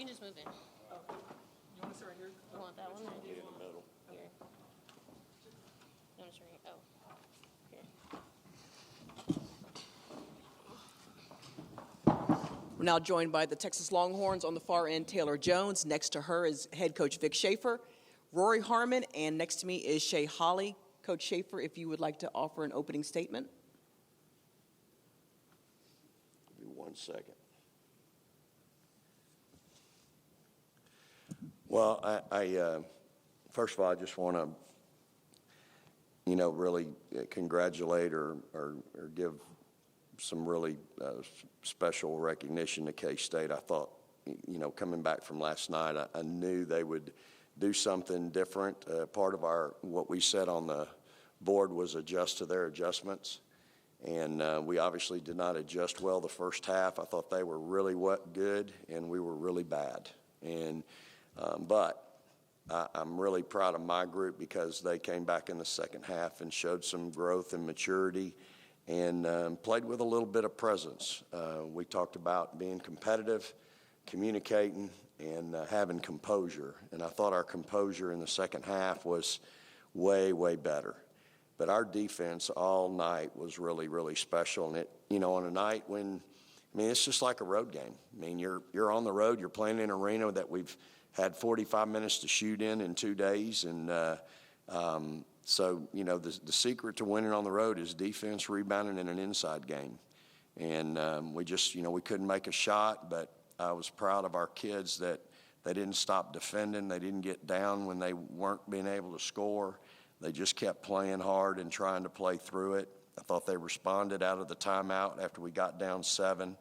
can just move in. Okay. You want to sit right here? You want that one? Get in the middle. Here. You want to sit right here? We're now joined by the Texas Longhorns on the far end, Taylor Jones. Next to her is head coach Vic Schaefer, Rory Harmon, and next to me is Shay Holly. Coach Schaefer, if you would like to offer an opening statement. Give me 1 second. Well, I first of all, I just want to, really congratulate or give some really special recognition to K-State. I thought, coming back from last night, I knew they would do something different. Part of what we said on the board was adjust to their adjustments. And we obviously did not adjust well the first half. I thought they were really good, and we were really bad. But I'm really proud of my group because they came back in the second half and showed some growth and maturity and played with a little bit of presence. We talked about being competitive, communicating, and having composure. And I thought our composure in the second half was way, way better. But our defense all night was really, really special. And it, on a night when, it's just like a road game. You're on the road, you're playing in an arena that we've had 45 minutes to shoot in 2 days. And so, the secret to winning on the road is defense, rebounding, and an inside game. And we just, we couldn't make a shot, but I was proud of our kids that they didn't stop defending. They didn't get down when they weren't being able to score. They just kept playing hard and trying to play through it. I thought they responded out of the timeout after we got down 7.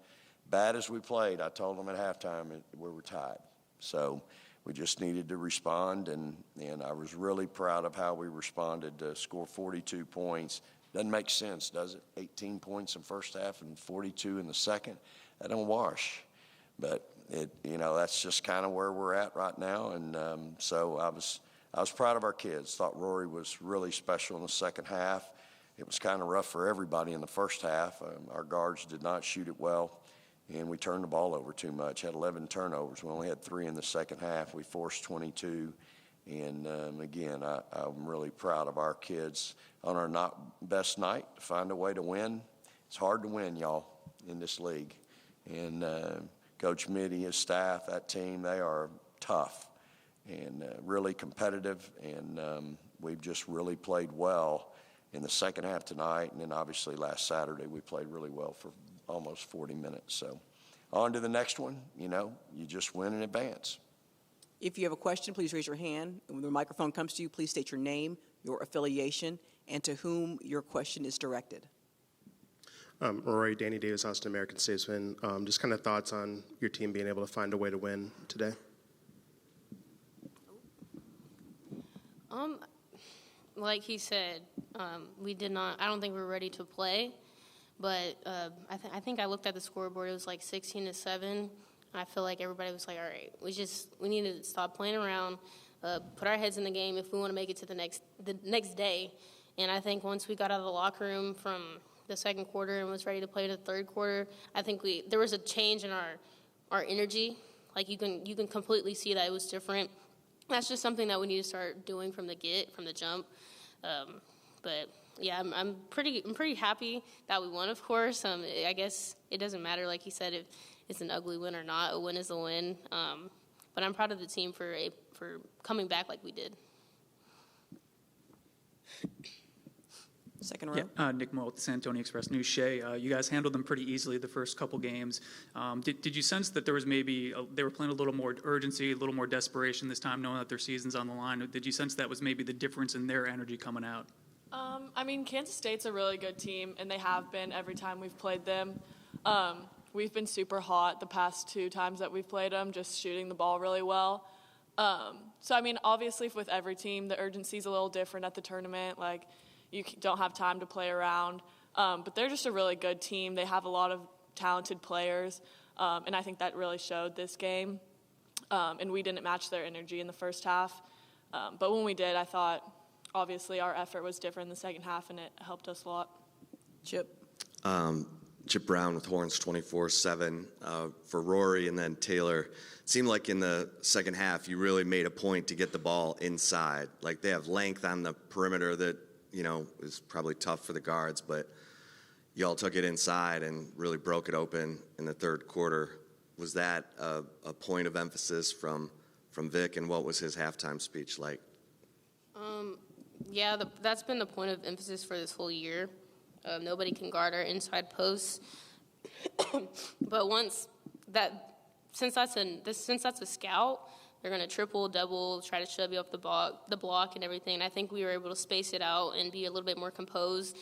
Bad as we played, I told them at halftime we were tied. So we just needed to respond, and I was really proud of how we responded to score 42 points. Doesn't make sense, does it? 18 points in first half and 42 in the second. That don't wash. But that's just kind of where we're at right now. And so I was proud of our kids. Thought Rory was really special in the second half. It was kind of rough for everybody in the first half. Our guards did not shoot it well, and we turned the ball over too much. Had 11 turnovers. We only had 3 in the second half. We forced 22. And again, I'm really proud of our kids on our not best night to find a way to win. It's hard to win, y'all, in this league. And Coach Mitty, his staff, that team, they are tough and really competitive. And we've just really played well in the second half tonight. And then obviously last Saturday we played really well for almost 40 minutes. So on to the next one. You just win in advance. If you have a question, please raise your hand. And when the microphone comes to you, please state your name, your affiliation, and to whom your question is directed. Rory, Danny Davis, Austin American Statesman. Just kind of thoughts on your team being able to find a way to win today? Like he said, we did not. I don't think we were ready to play, but I think I looked at the scoreboard. It was like 16-7. I feel like everybody was like, all right, we need to stop playing around, put our heads in the game if we want to make it to the next day. And I think once we got out of the locker room from the second quarter and was ready to play the third quarter, I think there was a change in our energy. Like you can completely see that it was different. That's just something that we need to start doing from the jump. But yeah, I'm pretty happy that we won. Of course, I guess it doesn't matter, like he said, if it's an ugly win or not. A win is a win. But I'm proud of the team for coming back like we did. Second row. Yeah, Nick Moult, San Antonio Express News. Shay, you guys handled them pretty easily the first couple games. Did you sense that there was maybe they were playing a little more urgency, a little more desperation this time, knowing that their season's on the line? Did you sense that was maybe the difference in their energy coming out? Kansas State's a really good team, and they have been every time we've played them. We've been super hot the past 2 times that we've played them, just shooting the ball really well. Obviously with every team, the urgency's a little different at the tournament. Like, you don't have time to play around. But they're just a really good team. They have a lot of talented players, and I think that really showed this game. And we didn't match their energy in the first half. But when we did, I thought, obviously, our effort was different in the second half, and it helped us a lot. Chip. Chip Brown with Horns 24/7. For Rory and then Taylor, it seemed like in the second half you really made a point to get the ball inside. Like they have length on the perimeter that, is probably tough for the guards, but y'all took it inside and really broke it open in the third quarter. Was that a point of emphasis from Vic, and what was his halftime speech like? Yeah, that's been the point of emphasis for this whole year. Nobody can guard our inside posts. But since that's a scout, they're going to triple, double, try to shove you up the block and everything. And I think we were able to space it out and be a little bit more composed.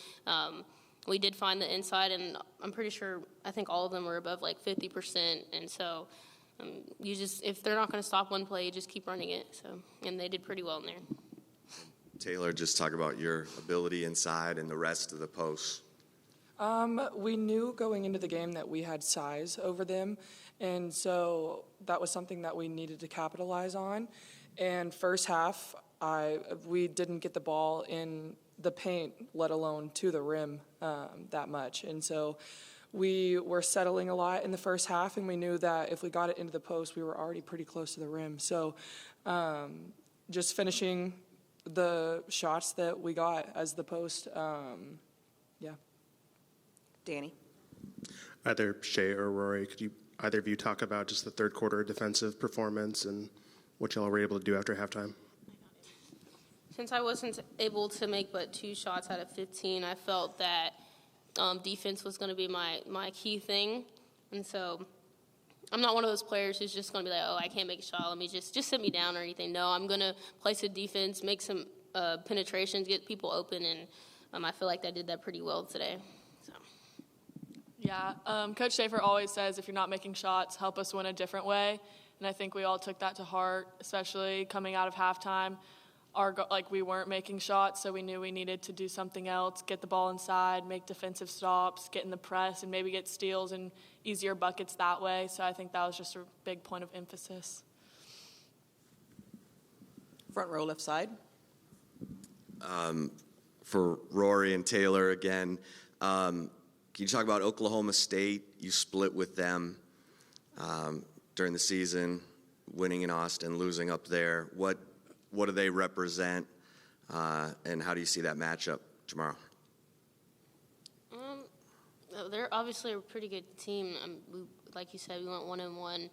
We did find the inside, and I'm pretty sure, I think all of them were above like 50%. And so if they're not going to stop one play, you just keep running it. And they did pretty well in there. Taylor, just talk about your ability inside and the rest of the posts. We knew going into the game that we had size over them, and so that was something that we needed to capitalize on. And first half, we didn't get the ball in the paint, let alone to the rim, that much. And so we were settling a lot in the first half, and we knew that if we got it into the post, we were already pretty close to the rim. So just finishing the shots that we got as the post, yeah. Danny? Either Shay or Rory, could you either of you talk about just the third quarter defensive performance and what y'all were able to do after halftime? Since I wasn't able to make but 2 shots out of 15, I felt that defense was going to be my key thing. And so I'm not one of those players who's just going to be like, oh, I can't make a shot, let me just sit me down or anything. No, I'm going to place a defense, make some penetrations, get people open, and I feel like I did that pretty well today. So. Yeah, Coach Schaefer always says if you're not making shots, help us win a different way. And I think we all took that to heart, especially coming out of halftime. We weren't making shots, so we knew we needed to do something else, get the ball inside, make defensive stops, get in the press, and maybe get steals and easier buckets that way. So I think that was just a big point of emphasis. Front row, left side. For Rory and Taylor again, can you talk about Oklahoma State? You split with them during the season, winning in Austin, losing up there. What do they represent, and how do you see that matchup tomorrow? They're obviously a pretty good team. Like you said, we went 1-1.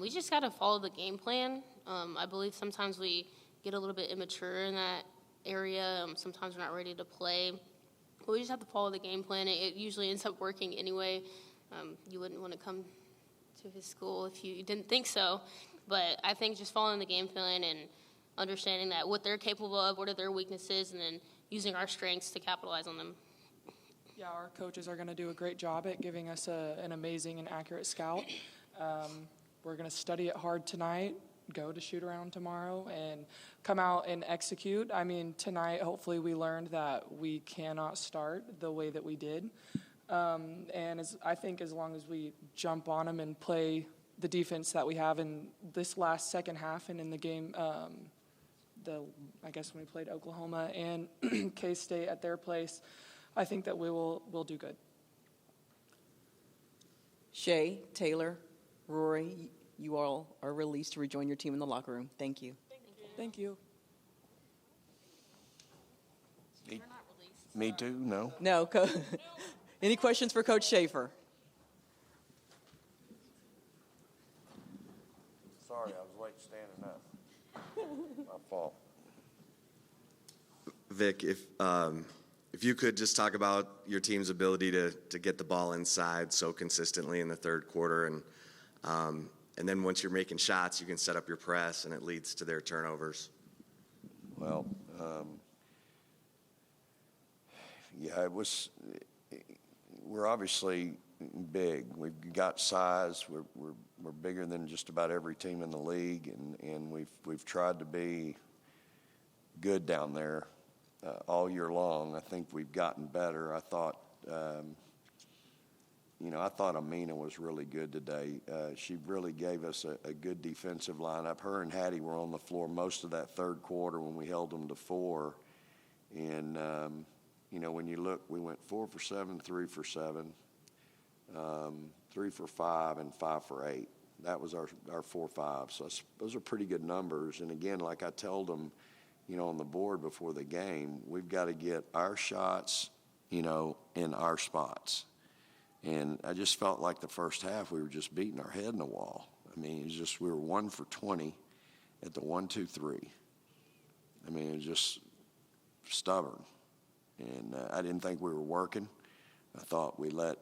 We just got to follow the game plan. I believe sometimes we get a little bit immature in that area. Sometimes we're not ready to play. But we just have to follow the game plan. It usually ends up working anyway. You wouldn't want to come to his school if you didn't think so. But I think just following the game plan and understanding that what they're capable of, what are their weaknesses, and then using our strengths to capitalize on them. Yeah, our coaches are going to do a great job at giving us an amazing and accurate scout. We're going to study it hard tonight, go to shoot around tomorrow, and come out and execute. I mean, tonight, hopefully we learned that we cannot start the way that we did. I think as long as we jump on them and play the defense that we have in this last second half and in the game, I guess when we played Oklahoma and K-State at their place, I think that we'll do good. Shay, Taylor, Rory, you all are released to rejoin your team in the locker room. Thank you. Thank you. Me too? No? No. Any questions for Coach Schaefer? Sorry, I was late standing up. My fault. Vic, if you could just talk about your team's ability to get the ball inside so consistently in the third quarter, and then once you're making shots, you can set up your press, and it leads to their turnovers. Well, we're obviously big. We've got size. We're bigger than just about every team in the league, and we've tried to be good down there all year long. I think we've gotten better. I thought Amina was really good today. She really gave us a good defensive lineup. Her and Hattie were on the floor most of that third quarter when we held them to 4. And, when you look, we went 4 for 7, 3 for 7. 3 for 5, and 5 for 8. That was our 4-5. So those are pretty good numbers. And again, like I told them, on the board before the game, we've got to get our shots, in our spots. And I just felt like the first half we were just beating our head in the wall. I mean, it was just we were 1 for 20 at the 1-2-3. I mean, it was just stubborn. And I didn't think we were working. I thought we let,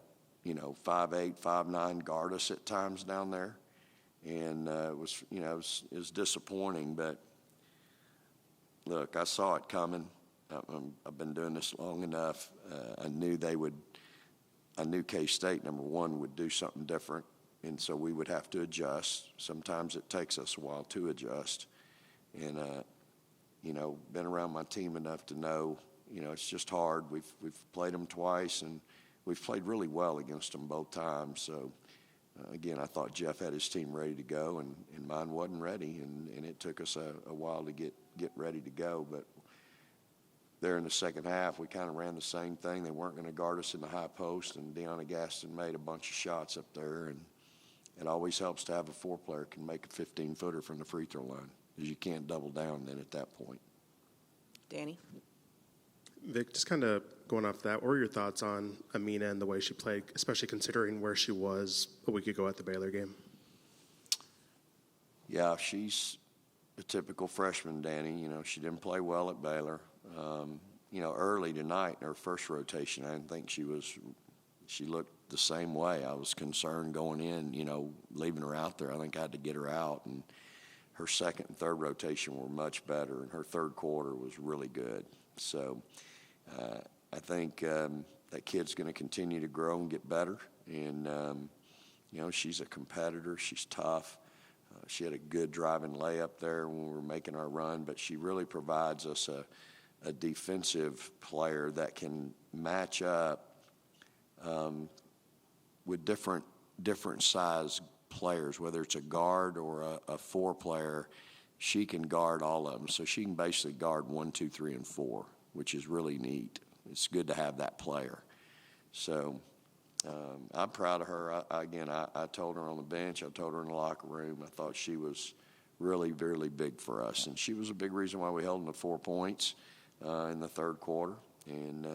5'8", 5'9" guard us at times down there. And it was disappointing. But, look, I saw it coming. I've been doing this long enough. I knew K-State, number one, would do something different. And so we would have to adjust. Sometimes it takes us a while to adjust. And, been around my team enough to know, it's just hard. We've played them twice, and we've played really well against them both times. So, again, I thought Jeff had his team ready to go, and mine wasn't ready. And it took us a while to get ready to go. But there in the second half, we kind of ran the same thing. They weren't going to guard us in the high post, and Deanna Gaston made a bunch of shots up there. And it always helps to have a 4-player can make a 15-footer from the free throw line, because you can't double down then at that point. Danny? Vic, just kind of going off that, what were your thoughts on Amina and the way she played, especially considering where she was a week ago at the Baylor game? Yeah, she's a typical freshman, Danny. She didn't play well at Baylor. Early tonight in her first rotation, I didn't think she looked the same way. I was concerned going in, leaving her out there. I think I had to get her out. And her second and third rotation were much better, and her third quarter was really good. So I think that kid's going to continue to grow and get better. And, she's a competitor. She's tough. She had a good driving layup there when we were making our run, but she really provides us a defensive player that can match up with different size players, whether it's a guard or a 4-player. She can guard all of them. So she can basically guard 1, 2, 3, and 4, which is really neat. It's good to have that player. So I'm proud of her. I told her on the bench. I told her in the locker room. I thought she was really, really big for us. And she was a big reason why we held them to 4 points in the third quarter. And,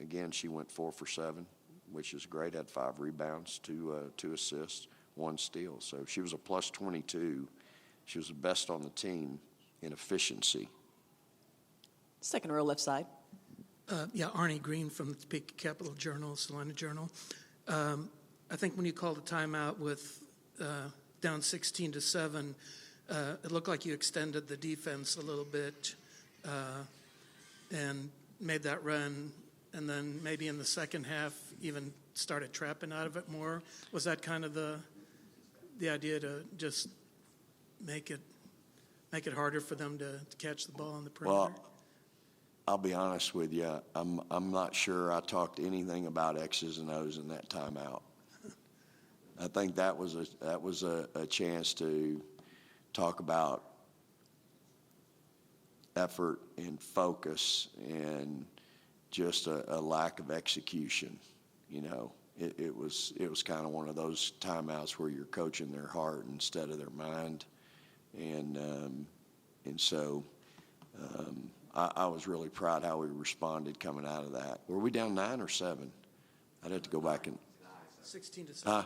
again, she went 4 for 7, which is great. Had 5 rebounds, 2 assists, 1 steal. So she was a plus 22. She was the best on the team in efficiency. Second row, left side. Arnie Green from the Topeka Capital Journal, Salina Journal. I think when you called a timeout with down 16-7, it looked like you extended the defense a little bit and made that run, and then maybe in the second half even started trapping out of it more. Was that kind of the idea, to just make it harder for them to catch the ball on the perimeter? Well, I'll be honest with you. I'm not sure I talked anything about X's and O's in that timeout. I think that was a chance to talk about effort and focus and just a lack of execution. It was kind of one of those timeouts where you're coaching their heart instead of their mind, and so I was really proud how we responded coming out of that. Were we down 9 or 7? I'd have to go back and 16-7.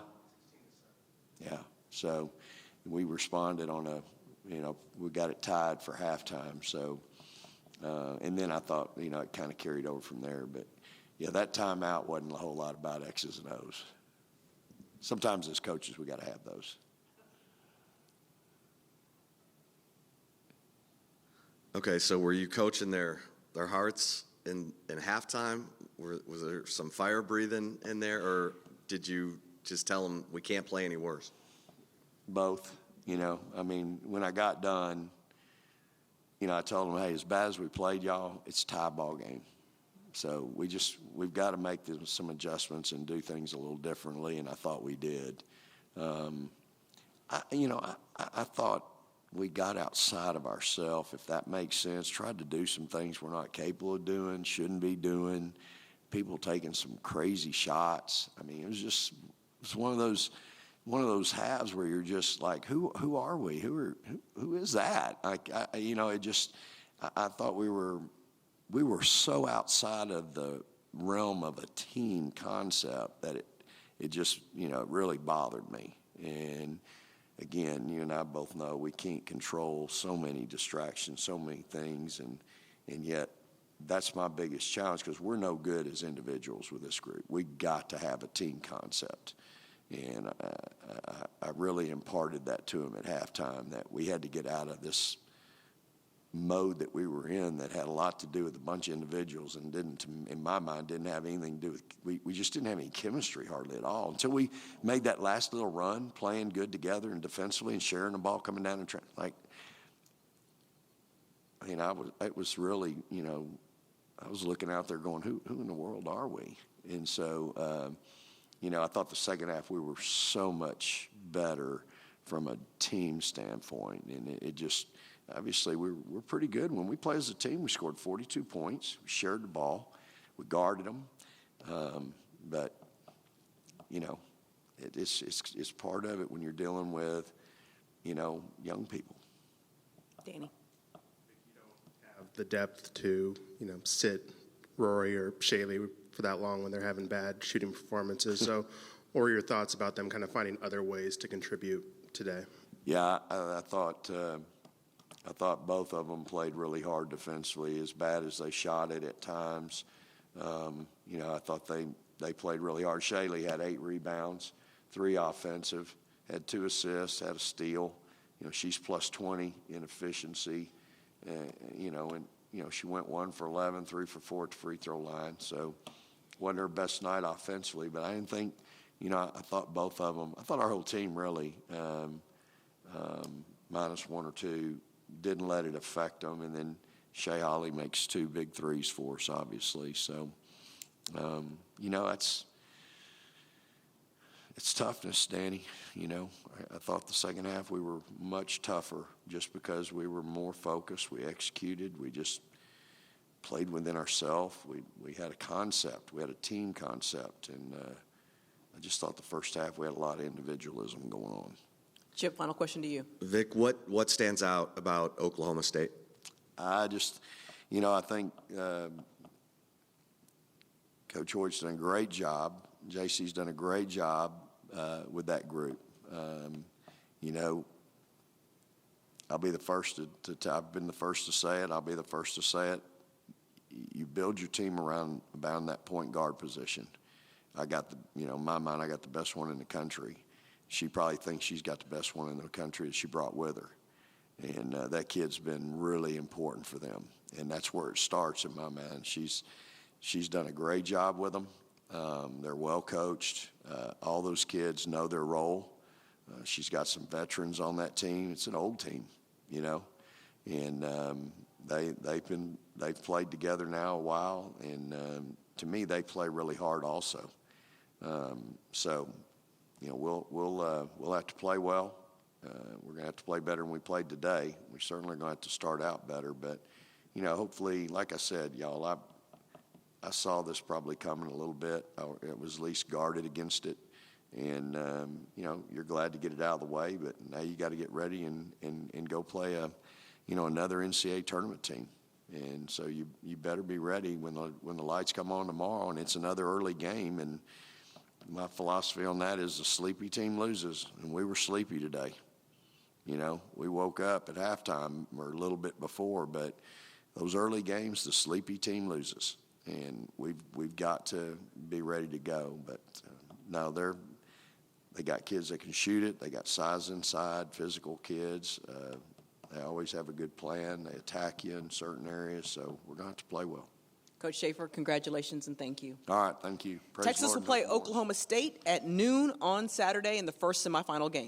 Yeah. So we responded on we got it tied for halftime. So and then I thought it kind of carried over from there, but. Yeah, that timeout wasn't a whole lot about X's and O's. Sometimes as coaches, we got to have those. Okay, so were you coaching their hearts in halftime? Was there some fire breathing in there, or did you just tell them we can't play any worse? Both. When I got done, I told them, hey, as bad as we played y'all, it's a tie ball game. So we've got to make some adjustments and do things a little differently, and I thought we did. I thought we got outside of ourselves, if that makes sense, tried to do some things we're not capable of doing, shouldn't be doing, people taking some crazy shots. It was was one of those halves where you're just like, who are we? Who is that? I thought we were so outside of the realm of a team concept that it just, it really bothered me. And again, you and I both know we can't control so many distractions, so many things, and yet that's my biggest challenge, because we're no good as individuals with this group. We got to have a team concept. And I really imparted that to him at halftime, that we had to get out of this mode that we were in that had a lot to do with a bunch of individuals and in my mind, didn't have anything to do with, we just didn't have any chemistry hardly at all until we made that last little run, playing good together and defensively and sharing the ball coming down and it was really, I was looking out there going, who in the world are we? And so, I thought the second half we were so much better from a team standpoint, and it just, obviously, we're pretty good. When we play as a team, we scored 42 points. We shared the ball. We guarded them. But, it's part of it when you're dealing with, young people. Danny. You don't have the depth to, sit Rory or Shaylee for that long when they're having bad shooting performances. So what were your thoughts about them kind of finding other ways to contribute today? Yeah, I thought both of them played really hard defensively, as bad as they shot it at times. I thought they played really hard. Shaylee had 8 rebounds, 3 offensive, had 2 assists, had a steal. She's plus 20 in efficiency. She went 1 for 11, 3 for 4 at the free throw line. So wasn't her best night offensively, but I didn't think, I thought both of them, I thought our whole team really, minus 1 or 2, didn't let it affect them. And then Shea Holly makes 2 big threes for us, obviously. So, it's toughness, Danny. I thought the second half we were much tougher just because we were more focused. We executed. We just played within ourselves. We had a concept. We had a team concept. And I just thought the first half we had a lot of individualism going on. Chip, final question to you. Vic, what stands out about Oklahoma State? I just, I think Coach Hoyt's done a great job. JC's done a great job with that group. I'll be the first to I've been the first to say it. I'll be the first to say it. You build your team around that point guard position. I got in my mind, I got the best one in the country. She probably thinks she's got the best one in the country that she brought with her. And that kid's been really important for them. And that's where it starts in my mind. She's done a great job with them. They're well coached. All those kids know their role. She's got some veterans on that team. It's an old team, and they've played together now a while. And to me, they play really hard also. So, we'll have to play well. We're going to have to play better than we played today. We're certainly going to have to start out better. But, hopefully, like I said, y'all, I saw this probably coming a little bit. It was at least guarded against it. And, you're glad to get it out of the way. But now you got to get ready and go play another NCAA tournament team. And so you better be ready when the lights come on tomorrow, and it's another early game. And my philosophy on that is the sleepy team loses, and we were sleepy today. We woke up at halftime or a little bit before, but those early games, the sleepy team loses, and we've got to be ready to go. But no, they got kids that can shoot it. They got size inside, physical kids. They always have a good plan. They attack you in certain areas, so we're going to have to play well. Coach Schaefer, congratulations and thank you. All right, thank you. Praise Texas Lord will play and Lord. Oklahoma State at noon on Saturday in the first semifinal game.